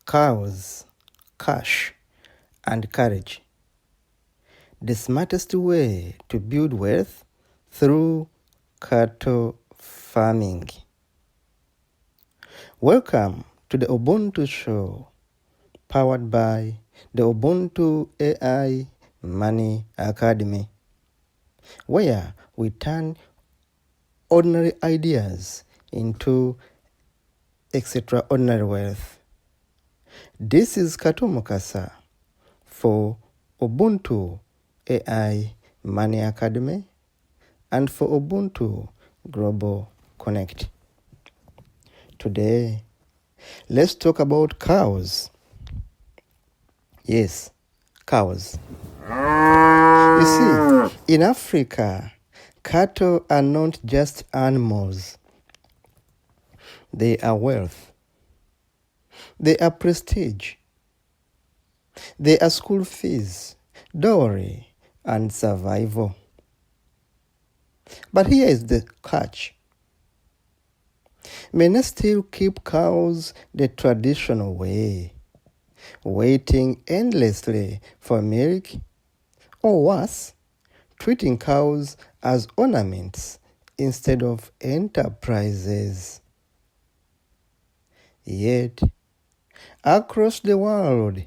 Cows, cash, and courage. The smartest way to build wealth through cattle farming. Welcome to the Ubuntu Show, powered by the Ubuntu AI Money Academy, where we turn ordinary ideas into extraordinary wealth. This is Kato Mukasa for Ubuntu AI Money Academy and for Ubuntu Global Connect. Today, let's talk about cows. Yes, cows. You see, in Africa, cattle are not just animals. They are wealth. They are prestige. They are school fees, dowry, and survival. But here is the catch. Many still keep cows the traditional way, waiting endlessly for milk, or worse, treating cows as ornaments instead of enterprises. Yet, across the world,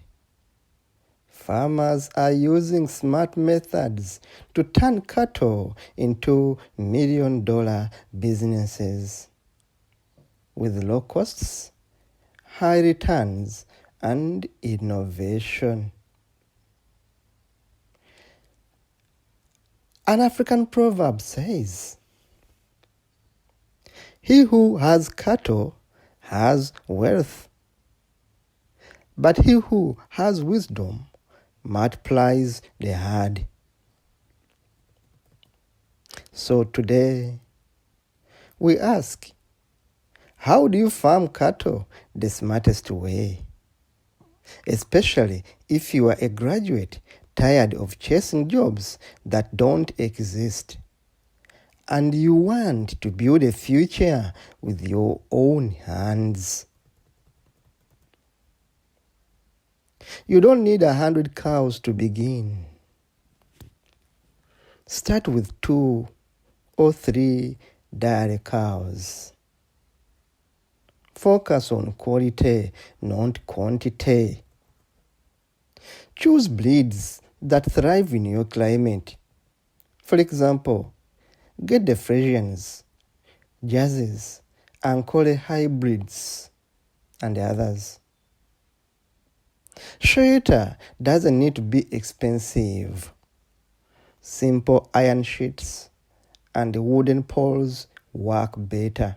farmers are using smart methods to turn cattle into million-dollar businesses with low costs, high returns, and innovation. An African proverb says, "He who has cattle has wealth, but he who has wisdom multiplies the herd." So today, we ask, how do you farm cattle the smartest way? Especially if you are a graduate tired of chasing jobs that don't exist, and you want to build a future with your own hands. You don't need 100 cows to begin. Start with 2 or 3 dairy cows. Focus on quality, not quantity. Choose breeds that thrive in your climate. For example, get the Frisians, Jerseys, Ankole hybrids, and others. Shelter doesn't need to be expensive. Simple iron sheets and wooden poles work better.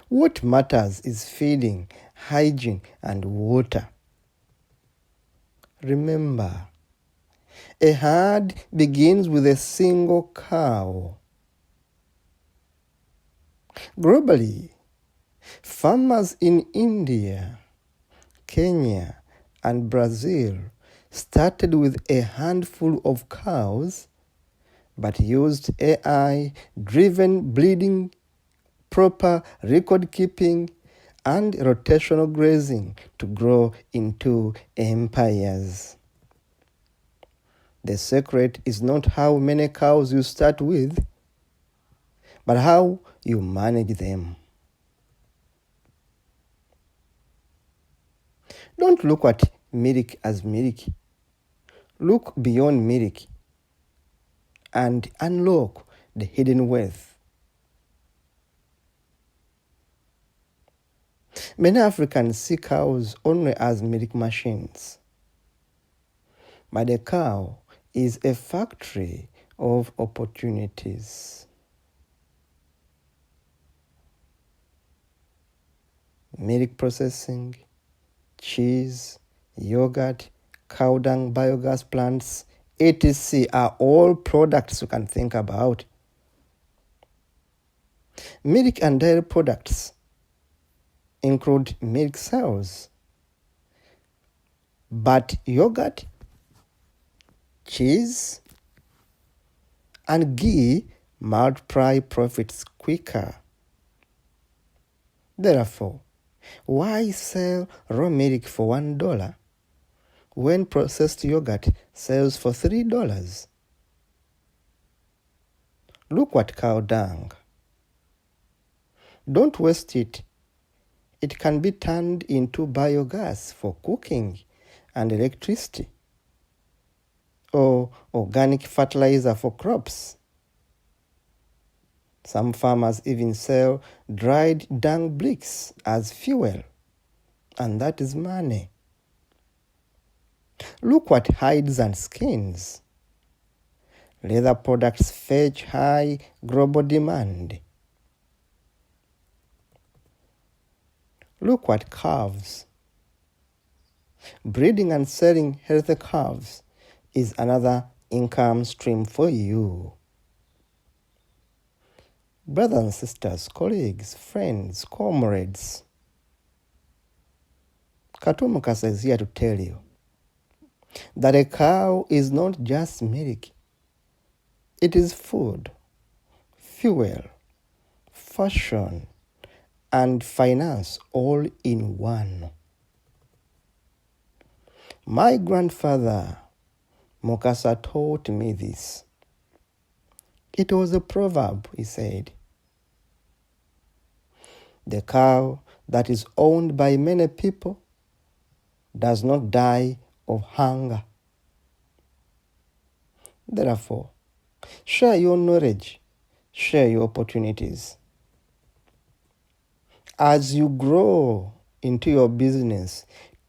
What matters is feeding, hygiene, and water. Remember, a herd begins with a single cow. Globally, farmers in India, Kenya, and Brazil started with a handful of cows, but used AI-driven breeding, proper record keeping, and rotational grazing to grow into empires. The secret is not how many cows you start with, but how you manage them. Don't look at milk as milk. Look beyond milk and unlock the hidden wealth. Many Africans see cows only as milk machines, but a cow is a factory of opportunities. Milk processing, cheese, yogurt, cow dung, biogas plants, etc. are all products you can think about. Milk and dairy products include milk cells, but yogurt, cheese, and ghee multiply profits quicker. Therefore, Why sell raw milk for $1 when processed yogurt sells for $3? Look at cow dung. Don't waste it. It can be turned into biogas for cooking and electricity, or organic fertilizer for crops. Some farmers even sell dried dung bricks as fuel, and that is money. Look at hides and skins. Leather products fetch high global demand. Look at calves. Breeding and selling healthy calves is another income stream for you. Brothers and sisters, colleagues, friends, comrades, Katumukasa is here to tell you that a cow is not just milk. It is food, fuel, fashion, and finance all in one. My grandfather, Mukasa, taught me this. It was a proverb, he said. The cow that is owned by many people does not die of hunger. Therefore, share your knowledge, share your opportunities. As you grow into your business,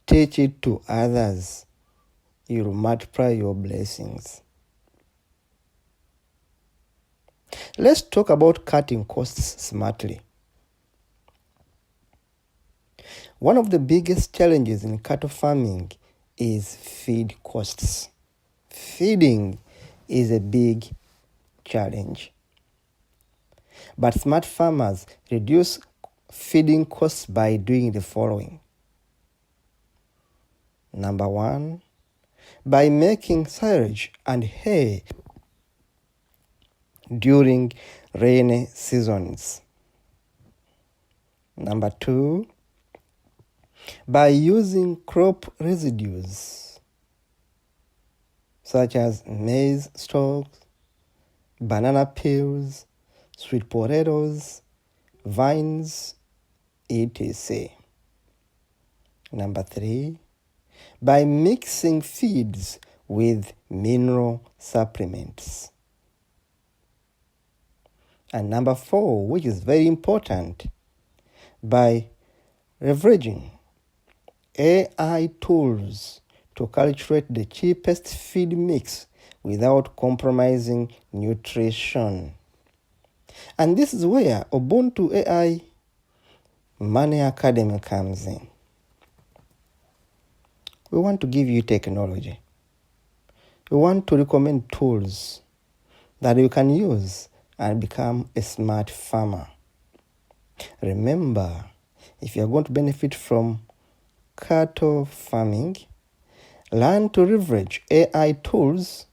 teach it to others. You'll multiply your blessings. Let's talk about cutting costs smartly. One of the biggest challenges in cattle farming is feed costs. Feeding is a big challenge. But smart farmers reduce feeding costs by doing the following. Number one, by making silage and hay during rainy seasons. Number two, by using crop residues such as maize stalks, banana peels, sweet potatoes, vines, etc. Number three, by mixing feeds with mineral supplements. And number four, which is very important, by leveraging AI tools to calculate the cheapest feed mix without compromising nutrition. And this is where Ubuntu AI Money Academy comes in. We want to give you technology. We want to recommend tools that you can use and become a smart farmer. Remember, if you are going to benefit from cattle farming, learn to leverage AI tools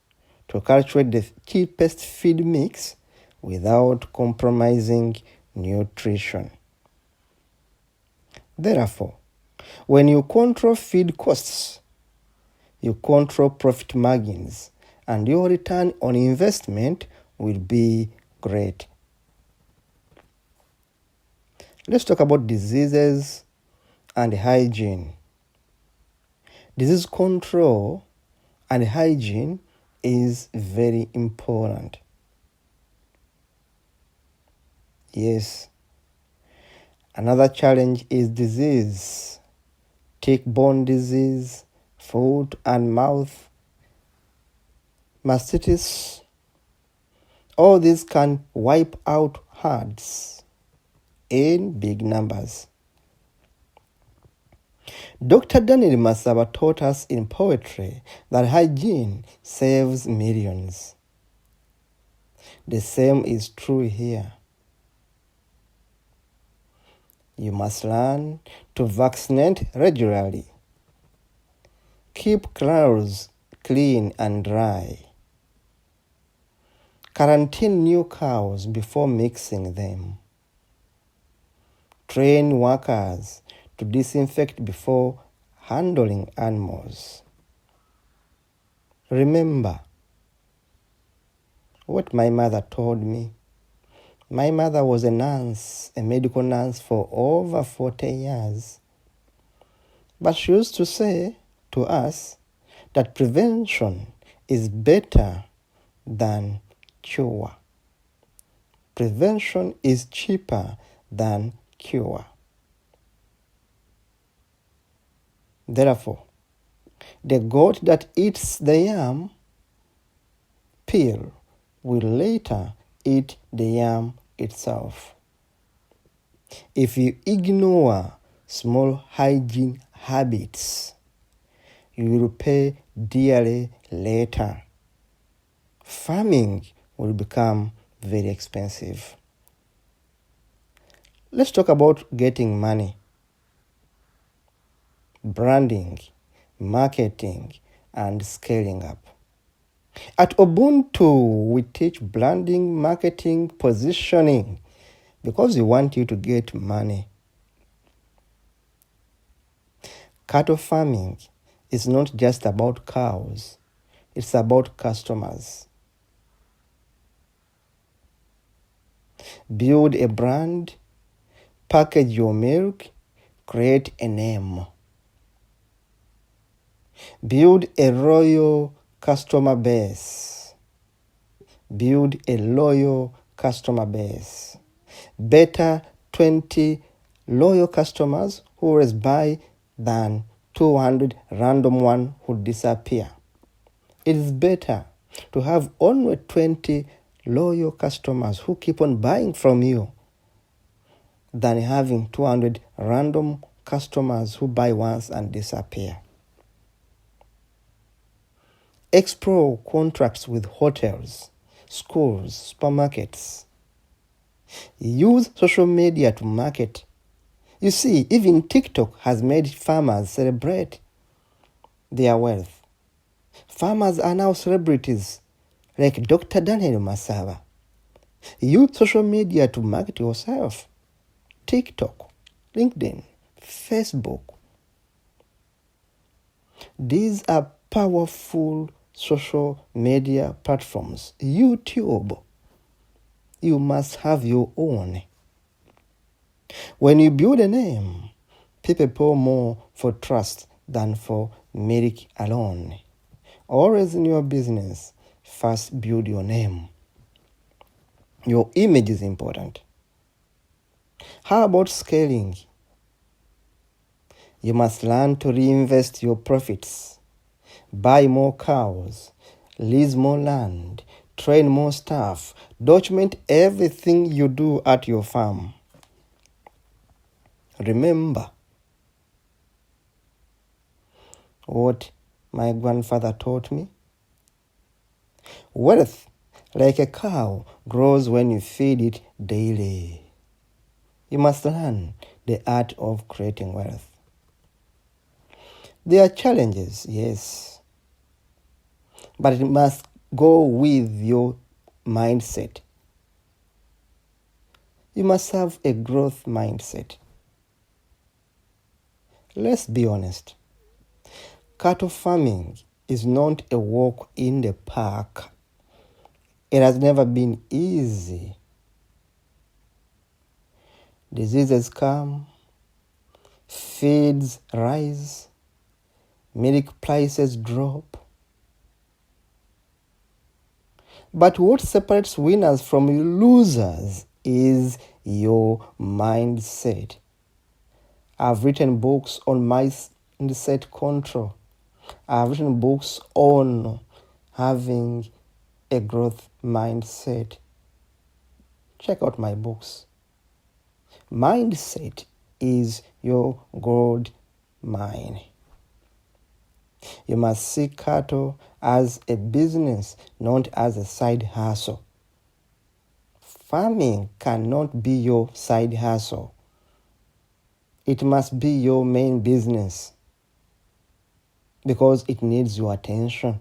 to calculate the cheapest feed mix without compromising nutrition. Therefore, when you control feed costs, you control profit margins, and your return on investment will be great. Let's talk about diseases and hygiene. Disease control and hygiene is very important. Yes. Another challenge is disease, tick-borne disease, foot and mouth, mastitis. All these can wipe out herds in big numbers. Dr. Daniel Masaba taught us in poetry that hygiene saves millions. The same is true here. You must learn to vaccinate regularly. Keep clothes clean and dry. Quarantine new cows before mixing them. Train workers to disinfect before handling animals. Remember what my mother told me. My mother was a nurse, a medical nurse for over 40 years. But she used to say to us that prevention is better than cure. Prevention is cheaper than cure. Therefore, the goat that eats the yam peel will later eat the yam itself. If you ignore small hygiene habits, you will pay dearly later. Farming will become very expensive. Let's talk about getting money. Branding, marketing, and scaling up. At Ubuntu, we teach branding, marketing, positioning, because we want you to get money. Cattle farming is not just about cows, it's about customers. Build a brand, package your milk, create a name. Build a loyal customer base. Build a loyal customer base. Better 20 loyal customers who always buy than 200 random ones who disappear. It is better to have only 20 loyal customers who keep on buying from you than having 200 random customers who buy once and disappear. Explore contracts with hotels, schools, supermarkets. Use social media to market. You see, even TikTok has made farmers celebrate their wealth. Farmers are now celebrities like Dr. Daniel Masaba. Use social media to market yourself. TikTok, LinkedIn, Facebook. These are powerful social media platforms. YouTube. You must have your own. When you build a name, people pay more for trust than for merit alone. Always in your business, first build your name. Your image is important. How about scaling? You must learn to reinvest your profits. Buy more cows, lease more land, train more staff, document everything you do at your farm. Remember what my grandfather taught me? Wealth, like a cow, grows when you feed it daily. You must learn the art of creating wealth. There are challenges, yes, but it must go with your mindset. You must have a growth mindset. Let's be honest. Cattle farming is not a walk in the park. It has never been easy. Diseases come, feeds rise, milk prices drop. But what separates winners from losers is your mindset. I've written books on mindset control. I've written books on having a growth mindset. Check out my books. Mindset is your gold mine. You must see cattle as a business, not as a side hustle. Farming cannot be your side hustle. It must be your main business because it needs your attention.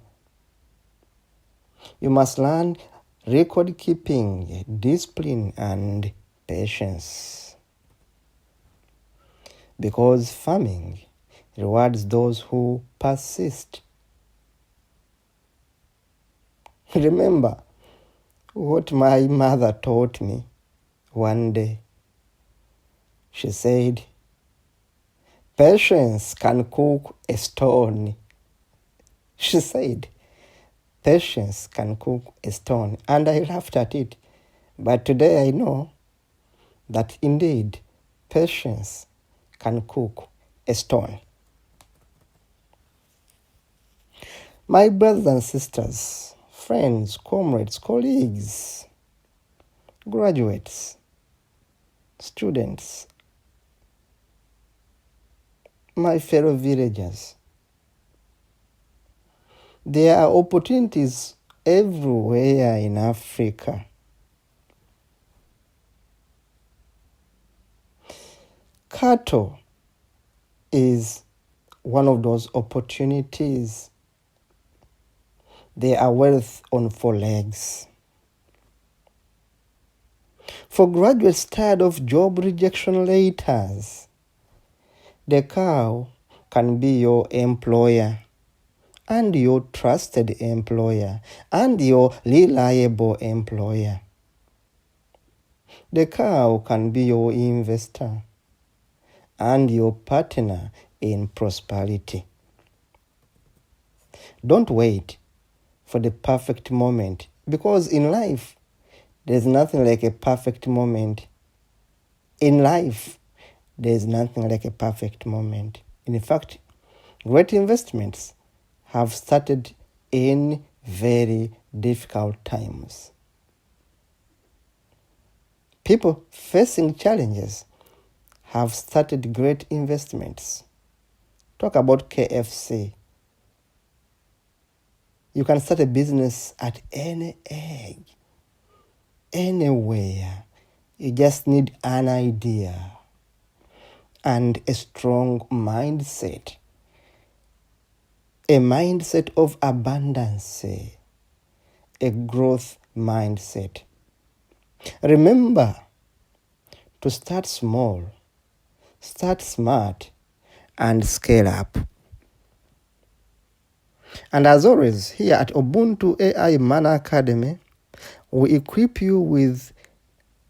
You must learn record keeping, discipline, and patience. because farming rewards those who persist. Remember what my mother taught me one day. She said, patience can cook a stone. She said, patience can cook a stone. And I laughed at it. But today I know that indeed patience can cook a stone. My brothers and sisters, friends, comrades, colleagues, graduates, students, my fellow villagers, there are opportunities everywhere in Africa. Cattle is one of those opportunities. They are wealth on four legs. For graduates tired of job rejection letters, the cow can be your employer and your trusted employer and your reliable employer. The cow can be your investor and your partner in prosperity. Don't wait for the perfect moment, because in life, there's nothing like a perfect moment. In life, there's nothing like a perfect moment. In fact, great investments have started in very difficult times. People facing challenges have started great investments. Talk about KFC. You can start a business at any age, anywhere. You just need an idea and a strong mindset. A mindset of abundance, a growth mindset. Remember to start small, start smart, and scale up. And as always, here at Ubuntu AI Mana Academy, we equip you with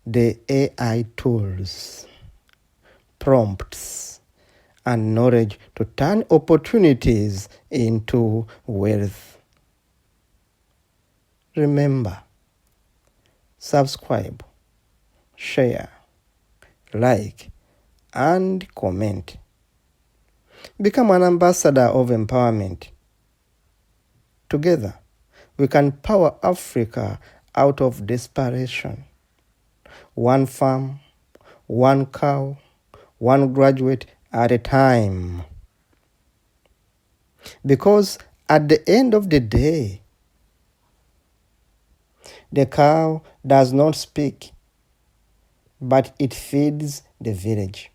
the AI tools, prompts, and knowledge to turn opportunities into wealth. Remember, subscribe, share, like, and comment. Become an ambassador of empowerment. Together, we can power Africa out of desperation. One farm, one cow, one graduate at a time. Because at the end of the day, the cow does not speak, but it feeds the village.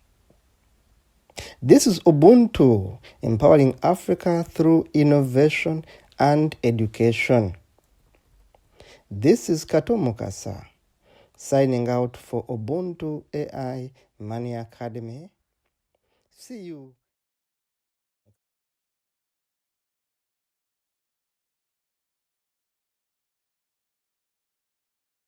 This is Ubuntu, empowering Africa through innovation and education. This is Kato Mukasa, signing out for Ubuntu AI Money Academy. See you.